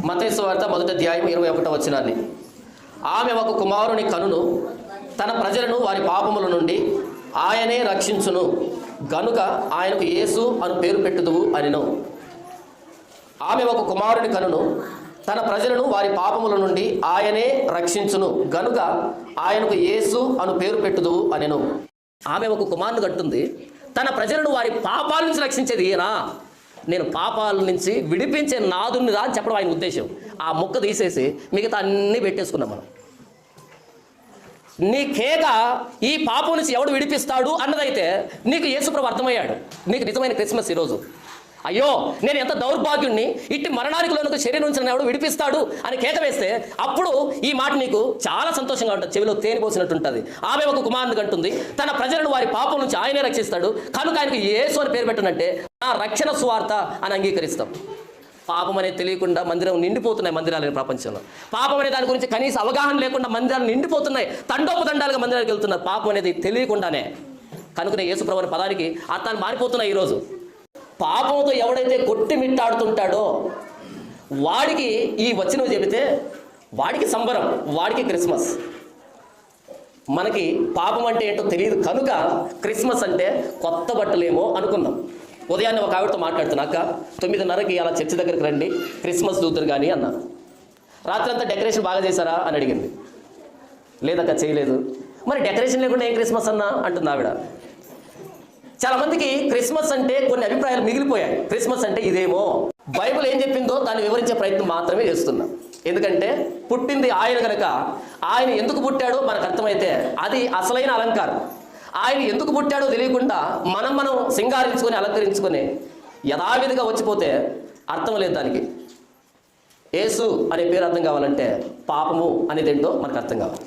మత్తయి సువార్త 1వ అధ్యాయం 21వ వచనాన్ని. ఆమె ఒక కుమారుని కనును, తన ప్రజలను వారి పాపముల నుండి ఆయనే రక్షించును గనుక ఆయనకు యేసు అను పేరు పెట్టుదువు అనెను. ఆమె ఒక కుమారుని కనును, తన ప్రజలను వారి పాపముల నుండి ఆయనే రక్షించును గనుక ఆయనకు యేసు అను పేరు పెట్టుదువు అనెను. ఆమె ఒక కుమారుని కట్టుంది, తన ప్రజలను వారి పాపాల నుంచి రక్షించేది ఈయన, నేను పాపాల నుంచి విడిపించే నాదుని రా అని చెప్పడం ఆయన ఉద్దేశం. ఆ ముక్క తీసేసి మిగతా అన్నీ పెట్టేసుకున్నాం మనం. నీ కేక ఈ పాపం నుంచి ఎవడు విడిపిస్తాడు అన్నదైతే నీకు యేసుప్రభు అర్థమయ్యాడు. నీకు నిజమైన క్రిస్మస్ ఈరోజు. అయ్యో నేను ఎంత దౌర్భాగ్యుణ్ణి, ఇట్టి మరణానికి లోనికి శరీరం నుంచి ఎవడు విడిపిస్తాడు అని కేక వేస్తే అప్పుడు ఈ మాట నీకు చాలా సంతోషంగా ఉంటుంది, చెవిలో తేనె పోసినట్టు ఉంటుంది. ఆమె ఒక కుమారుని కంటుంది, తన ప్రజలను వారి పాపం నుంచి ఆయనే రక్షిస్తాడు కనుక ఆయనకు యేసు అని పేరు పెట్టనంటే నా రక్షణ సువార్త అని అంగీకరిస్తాం. పాపం అనేది తెలియకుండా మందిరం నిండిపోతున్నాయి. మందిరాలని ప్రపంచంలో పాపం అనే దాని గురించి కనీస అవగాహన లేకుండా మందిరాలు నిండిపోతున్నాయి. తండోపతండాలుగా మందిరాలకు వెళ్తున్నారు పాపం అనేది తెలియకుండానే. కనుకనే యేసుప్రభు అనే పదానికి అర్థాలు మారిపోతున్నాయి ఈరోజు. పాపంతో ఎవడైతే కొట్టిమిట్టాడుతుంటాడో వాడికి ఈ వచనం చెబితే వాడికి సంబరం, వాడికి క్రిస్మస్. మనకి పాపం అంటే ఏంటో తెలియదు కనుక క్రిస్మస్ అంటే కొత్త బట్టలేమో అనుకుందాం. ఉదయాన్నే ఒక ఆవిడతో మాట్లాడుతున్నాక 9:30కి అలా చర్చి దగ్గరికి రండి, క్రిస్మస్ దూతురు కానీ అన్న. రాత్రి అంతా డెకరేషన్ బాగా చేశారా అని అడిగింది. లేదక్క చేయలేదు. మరి డెకరేషన్ లేకుండా ఏం క్రిస్మస్ అన్నా అంటుంది ఆవిడ. చాలామందికి క్రిస్మస్ అంటే కొన్ని అభిప్రాయాలు మిగిలిపోయాయి. క్రిస్మస్ అంటే ఇదేమో, బైబిల్ ఏం చెప్పిందో దాన్ని వివరించే ప్రయత్నం మాత్రమే చేస్తున్నాం. ఎందుకంటే పుట్టింది ఆయన కనుక ఆయన ఎందుకు పుట్టాడో మనకు అర్థమైతే అది అసలైన అలంకారం. ఆయన ఎందుకు పుట్టాడో తెలియకుండా మనం సింగారించుకొని అలంకరించుకొని యథావిధిగా వచ్చిపోతే అర్థం లేదు దానికి. యేసు అనే పేరు అర్థం కావాలంటే పాపము అనేది ఏంటో మనకు అర్థం కావాలి.